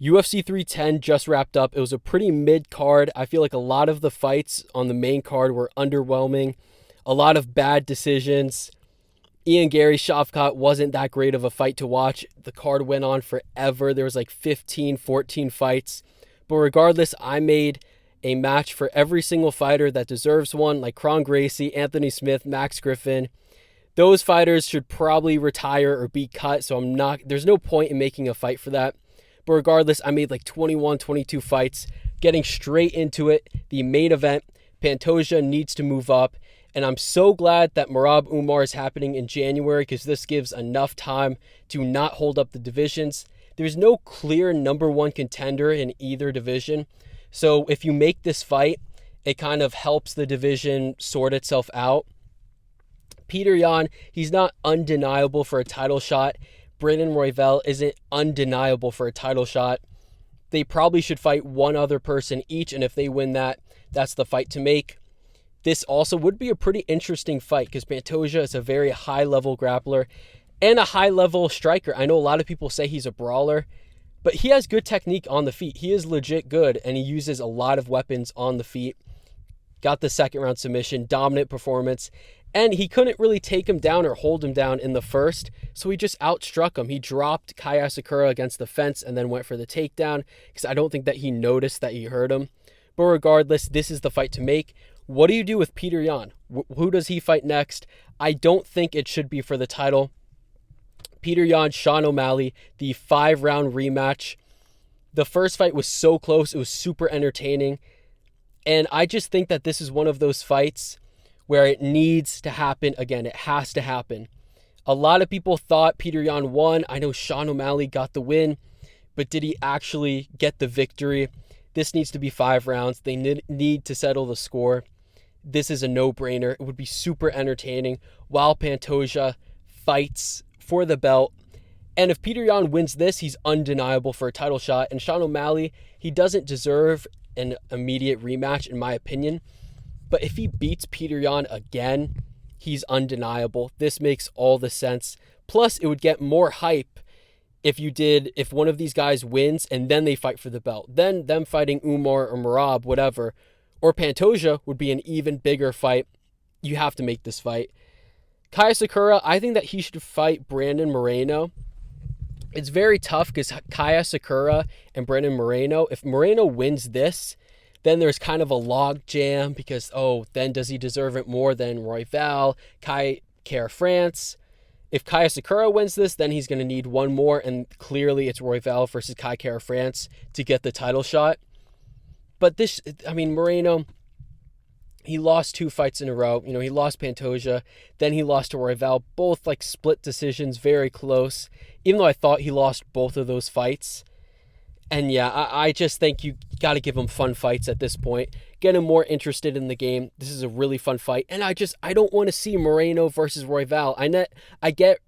UFC 310 just wrapped up. It was a pretty mid card. I feel like a lot of the fights on the main card were underwhelming. A lot of bad decisions. Garry Shavkat wasn't that great of a fight to watch. The card went on forever. There was like 15, 14 fights. But regardless, I made a match for every single fighter that deserves one, like Kron Gracie, Anthony Smith, Max Griffin. Those fighters should probably retire or be cut, so there's no point in making a fight for that. But regardless, I made like 21, 22 fights, getting straight into it. The main event, Pantoja needs to move up. And I'm so glad that Merab Umar is happening in January because this gives enough time to not hold up the divisions. There's no clear number one contender in either division. So if you make this fight, it kind of helps the division sort itself out. Petr Yan, he's not undeniable for a title shot. Brandon Royval isn't undeniable for a title shot. They probably should fight one other person each, and if they win that, that's the fight to make. This also would be a pretty interesting fight because Pantoja is a very high-level grappler and a high-level striker. I know a lot of people say he's a brawler, but he has good technique on the feet. He is legit good, and he uses a lot of weapons on the feet. Got the second-round submission, dominant performance, and he couldn't really take him down or hold him down in the first, so he just outstruck him. He dropped Kai Asakura against the fence and then went for the takedown because I don't think that he noticed that he hurt him. But regardless, this is the fight to make. What do you do with Petr Yan? Who does he fight next? I don't think it should be for the title. Petr Yan, Sean O'Malley, the 5-round rematch. The first fight was so close. It was super entertaining. And I just think that this is one of those fights where it needs to happen again. It has to happen. A lot of people thought Petr Yan won. I know Sean O'Malley got the win, but did he actually get the victory? This needs to be 5 rounds. They need to settle the score. This is a no-brainer. It would be super entertaining while Pantoja fights for the belt. And if Petr Yan wins this, he's undeniable for a title shot. And Sean O'Malley, he doesn't deserve an immediate rematch, in my opinion. But if he beats Petr Yan again, he's undeniable. This makes all the sense. Plus, it would get more hype if one of these guys wins and then they fight for the belt. Then them fighting Umar or Merab, whatever, or Pantoja would be an even bigger fight. You have to make this fight. Kai Asakura, I think that he should fight Brandon Moreno. It's very tough because Kai Asakura and Brandon Moreno, if Moreno wins this, then there's kind of a log jam because, then does he deserve it more than Royval, Kai Kara-France? If Kai Asakura wins this, then he's going to need one more, and clearly it's Royval versus Kai Kara-France to get the title shot. But Moreno, he lost 2 fights in a row. He lost Pantoja, then he lost to Royval, both like split decisions, very close, even though I thought he lost both of those fights. And yeah, I just think you got to give him fun fights at this point. Get him more interested in the game. This is a really fun fight. And I don't want to see Moreno versus Royval. I get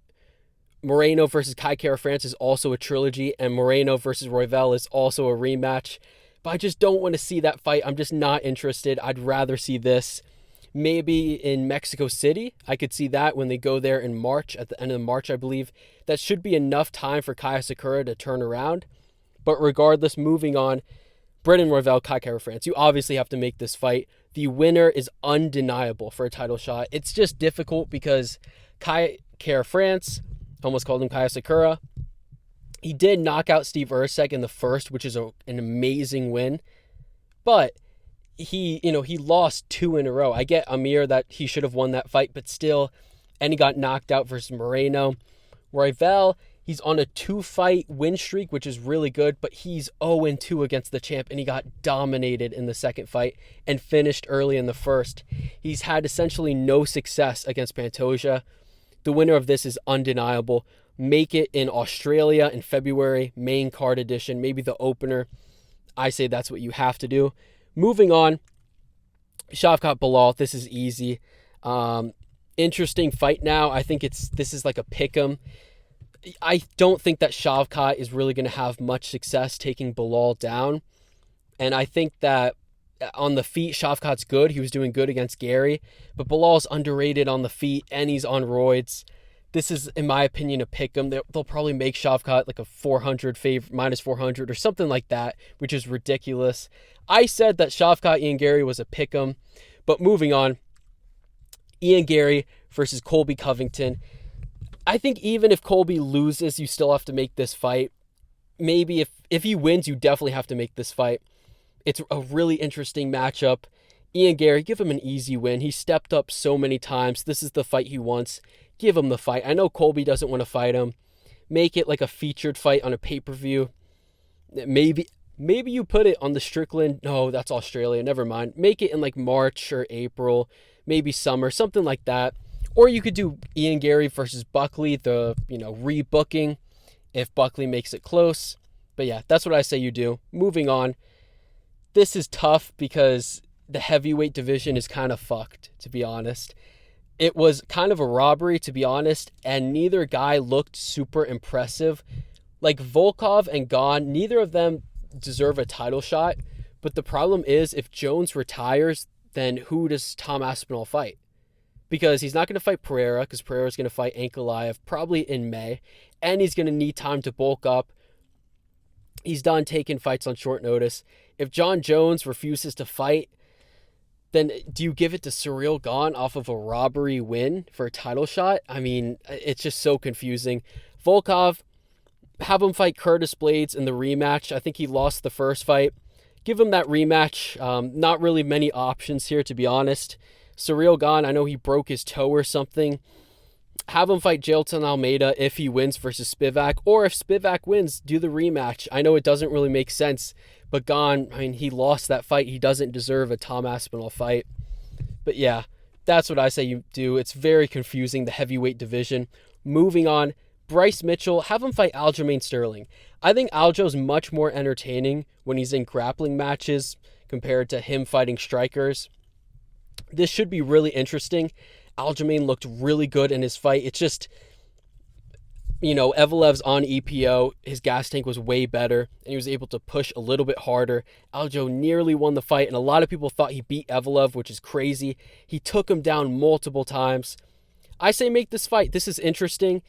Moreno versus Kai Kara-France is also a trilogy, and Moreno versus Royval is also a rematch. But I just don't want to see that fight. I'm just not interested. I'd rather see this maybe in Mexico City. I could see that when they go there in March, at the end of March, I believe. That should be enough time for Kai Asakura to turn around. But regardless, moving on, Brandon Royval, Kai Kara-France. You obviously have to make this fight. The winner is undeniable for a title shot. It's just difficult because Kai Kara-France, almost called him Kai Asakura, he did knock out Steve Erceg in the first, which is an amazing win. But he lost 2 in a row. I get Amir that he should have won that fight, but still, and he got knocked out versus Moreno. Royval, he's on a 2-fight win streak, which is really good, but he's 0-2 against the champ, and he got dominated in the second fight and finished early in the first. He's had essentially no success against Pantoja. The winner of this is undeniable. Make it in Australia in February, main card edition, maybe the opener. I say that's what you have to do. Moving on, Shavkat Belal, this is easy. Interesting fight now. I think this is like a pick'em. I don't think that Shavkat is really going to have much success taking Belal down. And I think that on the feet, Shavkat's good. He was doing good against Garry. But Belal's underrated on the feet, and he's on roids. This is, in my opinion, a pick 'em. They'll probably make Shavkat like a 400 favorite, minus 400 or something like that, which is ridiculous. I said that Shavkat Ian Garry was a pick 'em, but moving on, Ian Garry versus Colby Covington. I think even if Colby loses, you still have to make this fight. Maybe if he wins, you definitely have to make this fight. It's a really interesting matchup. Ian Garry, give him an easy win. He stepped up so many times. This is the fight he wants. Give him the fight. I know Colby doesn't want to fight him. Make it like a featured fight on a pay-per-view. Maybe you put it on the Strickland. No, that's Australia. Never mind. Make it in like March or April, maybe summer, something like that. Or you could do Ian Garry versus Buckley, the rebooking, if Buckley makes it close. But yeah, that's what I say you do. Moving on. This is tough because the heavyweight division is kind of fucked, to be honest. It was kind of a robbery, to be honest, and neither guy looked super impressive. Like Volkov and Gane, neither of them deserve a title shot. But the problem is, if Jones retires, then who does Tom Aspinall fight? Because he's not going to fight Pereira, because Pereira's going to fight Ankalaev probably in May, and he's going to need time to bulk up. He's done taking fights on short notice. If John Jones refuses to fight, then do you give it to Ciryl Gane off of a robbery win for a title shot? I mean, it's just so confusing. Volkov, have him fight Curtis Blaydes in the rematch. I think he lost the first fight. Give him that rematch. Not really many options here, to be honest. Ciryl Gane, I know he broke his toe or something. Have him fight Jailton Almeida if he wins versus Spivak. Or if Spivak wins, do the rematch. I know it doesn't really make sense. But Gane, I mean, he lost that fight. He doesn't deserve a Tom Aspinall fight. But yeah, that's what I say you do. It's very confusing, the heavyweight division. Moving on, Bryce Mitchell, have him fight Aljamain Sterling. I think Aljo's much more entertaining when he's in grappling matches compared to him fighting strikers. This should be really interesting. Aljamain looked really good in his fight. It's just, Evloev's on EPO. His gas tank was way better, and he was able to push a little bit harder. Aljo nearly won the fight, and a lot of people thought he beat Evloev, which is crazy. He took him down multiple times. I say make this fight. This is interesting.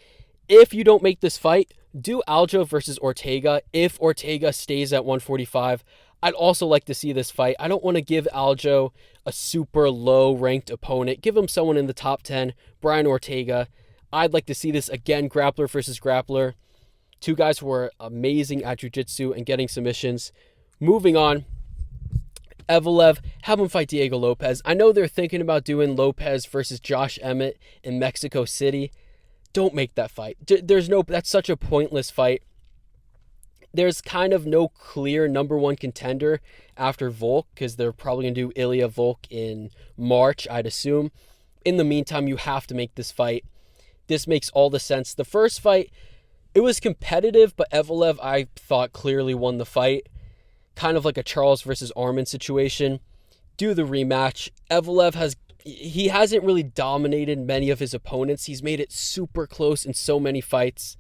If you don't make this fight, do Aljo versus Ortega. If Ortega stays at 145, I'd also like to see this fight. I don't want to give Aljo a super low-ranked opponent. Give him someone in the top 10, Brian Ortega. I'd like to see this again, grappler versus grappler. Two guys who are amazing at jiu-jitsu and getting submissions. Moving on, Evloev, have him fight Diego Lopes. I know they're thinking about doing Lopes versus Josh Emmett in Mexico City. Don't make that fight. That's such a pointless fight. There's kind of no clear number one contender after Volk, because they're probably going to do Ilya Volk in March, I'd assume. In the meantime, you have to make this fight. This makes all the sense. The first fight, it was competitive, but Evloev, I thought, clearly won the fight. Kind of like a Charles versus Arman situation. Do the rematch. Evloev hasn't really dominated many of his opponents. He's made it super close in so many fights.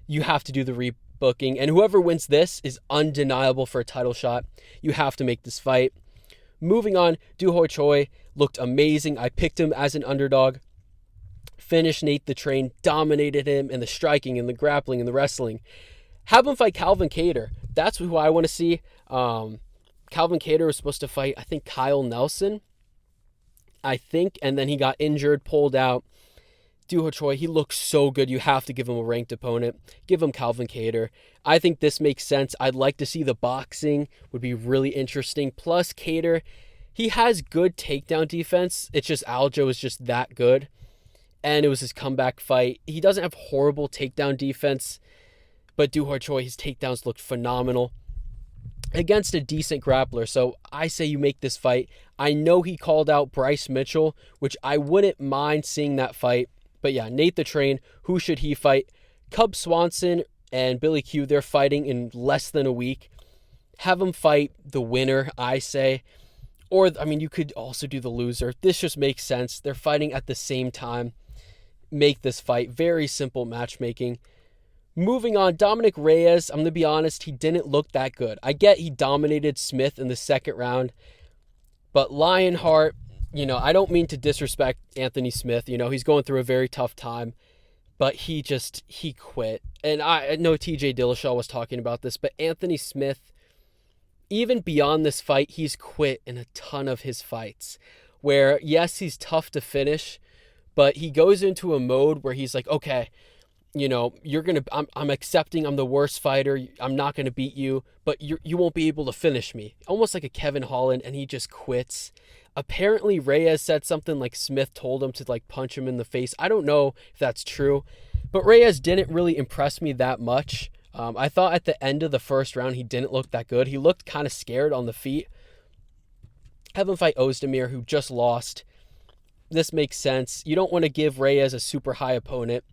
You have to do the rebooking, and whoever wins this is undeniable for a title shot. You have to make this fight. Moving on, Choi looked amazing. I picked him as an underdog. Finished Nate the Train, dominated him in the striking, in the grappling, in the wrestling. Have him fight Calvin Kattar. That's who I want to see. Calvin Kattar was supposed to fight, I think, Kyle Nelson. And then he got injured, pulled out. Choi, he looks so good. You have to give him a ranked opponent. Give him Calvin Kattar. I think this makes sense. I'd like to see the boxing. Would be really interesting. Plus, Kattar, he has good takedown defense. It's just Aljo is just that good. And it was his comeback fight. He doesn't have horrible takedown defense, but Choi, his takedowns looked phenomenal against a decent grappler. So I say you make this fight. I know he called out Bryce Mitchell, which I wouldn't mind seeing that fight. But yeah, Nate the Train, who should he fight? Cub Swanson and Billy Q, they're fighting in less than a week. Have them fight the winner, I say. Or, you could also do the loser. This just makes sense. They're fighting at the same time. Make this fight. Very simple matchmaking. Moving on, Dominick Reyes, I'm going to be honest, he didn't look that good. I get he dominated Smith in the second round, but Lionheart, I don't mean to disrespect Anthony Smith. He's going through a very tough time, but he quit. And I know TJ Dillashaw was talking about this, but Anthony Smith, even beyond this fight, he's quit in a ton of his fights where, yes, he's tough to finish, but he goes into a mode where he's like, okay, I'm accepting I'm the worst fighter. I'm not going to beat you, but you won't be able to finish me. Almost like a Kevin Holland, and he just quits. Apparently Reyes said something like Smith told him to like punch him in the face. I don't know if that's true, but Reyes didn't really impress me that much. I thought at the end of the first round, he didn't look that good. He looked kind of scared on the feet. Have him fight Ozdemir, who just lost. This makes sense. You don't want to give Reyes a super high opponent.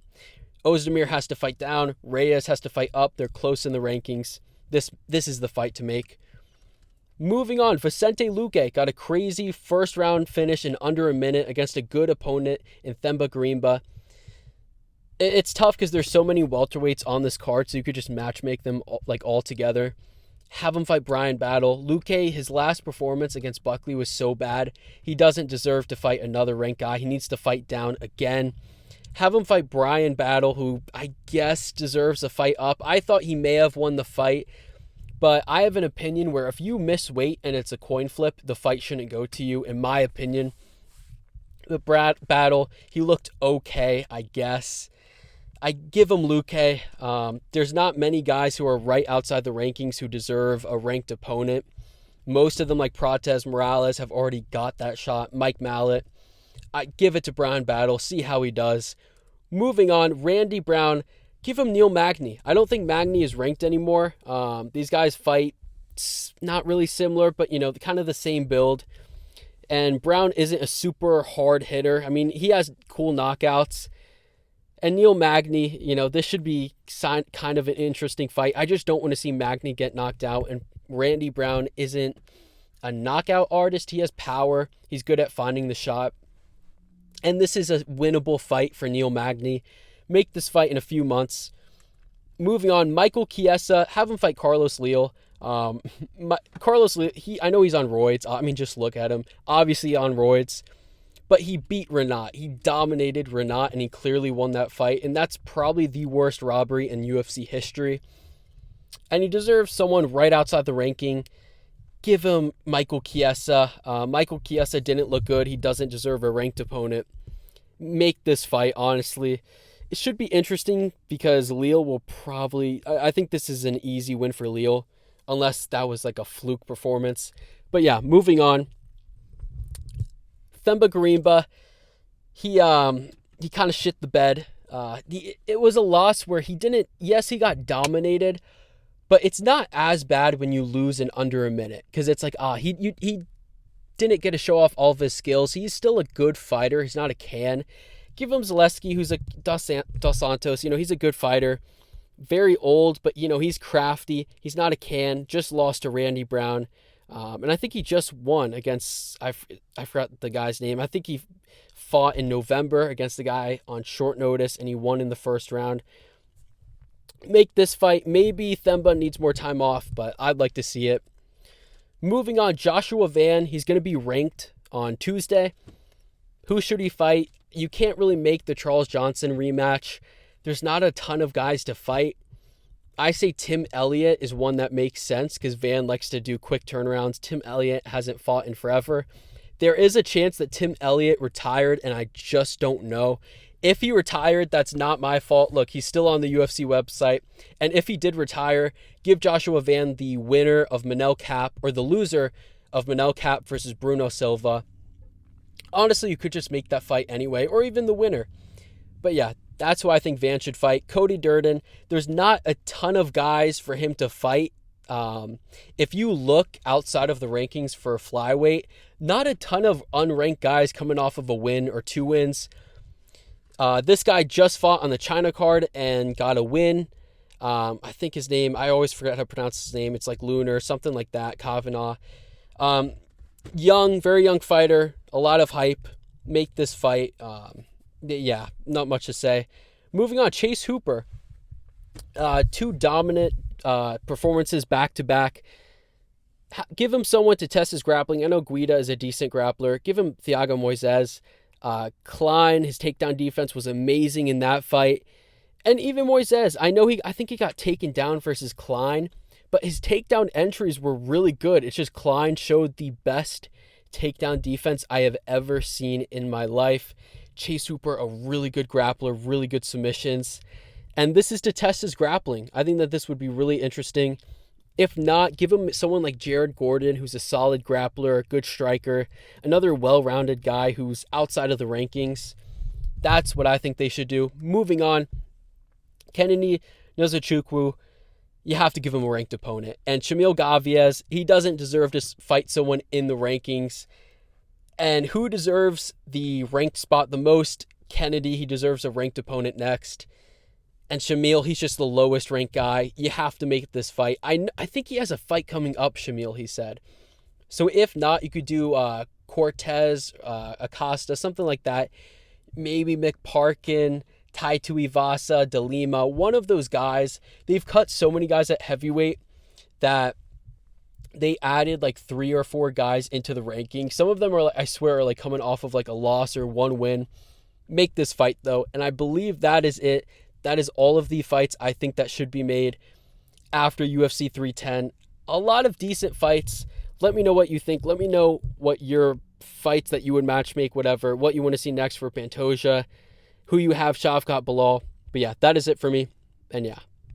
Ozdemir has to fight down. Reyes has to fight up. They're close in the rankings. This is the fight to make. Moving on, Vicente Luque got a crazy first round finish in under a minute against a good opponent in Themba Gorimba. It's tough because there's so many welterweights on this card, so you could just matchmake them like all together. Have him fight Brian Battle. Luque, his last performance against Buckley was so bad. He doesn't deserve to fight another ranked guy. He needs to fight down again. Have him fight Brian Battle, who I guess deserves a fight up. I thought he may have won the fight, but I have an opinion where if you miss weight and it's a coin flip, the fight shouldn't go to you, in my opinion. The Battle, he looked okay, I guess. I give him Luque. There's not many guys who are right outside the rankings who deserve a ranked opponent. Most of them, like Prates Morales, have already got that shot. Mike Mallet. I give it to Brian Battle. See how he does. Moving on, Randy Brown. Give him Neil Magny. I don't think Magny is ranked anymore. These guys fight not really similar, but, kind of the same build. And Brown isn't a super hard hitter. I mean, he has cool knockouts. And Neil Magny, this should be kind of an interesting fight. I just don't want to see Magny get knocked out. And Randy Brown isn't a knockout artist. He has power. He's good at finding the shot. And this is a winnable fight for Neil Magny. Make this fight in a few months. Moving on, Michael Chiesa, have him fight Carlos Leal. Carlos Leal, I know he's on roids. I mean, just look at him. Obviously on roids. But he beat Renat. He dominated Renat, and he clearly won that fight. And that's probably the worst robbery in UFC history. And he deserves someone right outside the ranking. Give him Michael Chiesa. Michael Chiesa didn't look good. He doesn't deserve a ranked opponent. Make this fight, honestly. It should be interesting because Leal will probably... I think this is an easy win for Leal, unless that was like a fluke performance. But yeah, moving on. Themba Gorimba, he kind of shit the bed. It was a loss where he didn't... Yes, he got dominated, but it's not as bad when you lose in under a minute because it's like, he didn't get to show off all of his skills. He's still a good fighter. He's not a can. Give him Zaleski, who's a Dos Santos. He's a good fighter. Very old, but, he's crafty. He's not a can. Just lost to Randy Brown. And I think he just won against, I forgot the guy's name. I think he fought in November against the guy on short notice, and he won in the first round. Make this fight. Maybe Themba needs more time off, but I'd like to see it. Moving on, Joshua Van. He's going to be ranked on Tuesday. Who should he fight? You can't really make the Charles Johnson rematch. There's not a ton of guys to fight. I say Tim Elliot is one that makes sense because Van likes to do quick turnarounds. Tim Elliot hasn't fought in forever. There is a chance that Tim Elliot retired, and I just don't know. If he retired, that's not my fault. Look, he's still on the UFC website. And if he did retire, give Joshua Van the winner of Manel Kape or the loser of Manel Kape versus Bruno Silva. Honestly, you could just make that fight anyway, or even the winner. But yeah, that's who I think Van should fight. Cody Durden, there's not a ton of guys for him to fight. If you look outside of the rankings for flyweight, not a ton of unranked guys coming off of a win or two wins. This guy just fought on the China card and got a win. I think his name, I always forget how to pronounce his name. It's like Lunar, something like that, Kavanaugh. Young, very young fighter, a lot of hype. Make this fight. Yeah, not much to say. Moving on, Chase Hooper. Two dominant performances back-to-back. Give him someone to test his grappling. I know Guida is a decent grappler. Give him Thiago Moises. Klein, his takedown defense was amazing in that fight. And even Moises, I think he got taken down versus Klein, but his takedown entries were really good. It's just Klein showed the best takedown defense I have ever seen in my life. Chase Hooper, a really good grappler, really good submissions. And this is to test his grappling. I think that this would be really interesting. If not, give him someone like Jared Gordon, who's a solid grappler, a good striker, another well-rounded guy who's outside of the rankings. That's what I think they should do. Moving on, Kennedy Nzechukwu, you have to give him a ranked opponent. And Shamil Gavez, he doesn't deserve to fight someone in the rankings. And who deserves the ranked spot the most? Kennedy, he deserves a ranked opponent next. And Shamil, he's just the lowest ranked guy. You have to make this fight. I think he has a fight coming up, Shamil, he said. So if not, you could do Cortez, Acosta, something like that. Maybe McParkin, Tai Tuivasa, De Lima, one of those guys. They've cut so many guys at heavyweight that they added like 3 or 4 guys into the ranking. Some of them are, I swear, are like coming off of like a loss or 1 win. Make this fight though, and I believe that is it. That is all of the fights I think that should be made after UFC 310. A lot of decent fights. Let me know what you think. Let me know what your fights that you would match make, whatever, what you want to see next for Pantoja, who you have, Shavkat, Belal. But yeah, that is it for me. And yeah.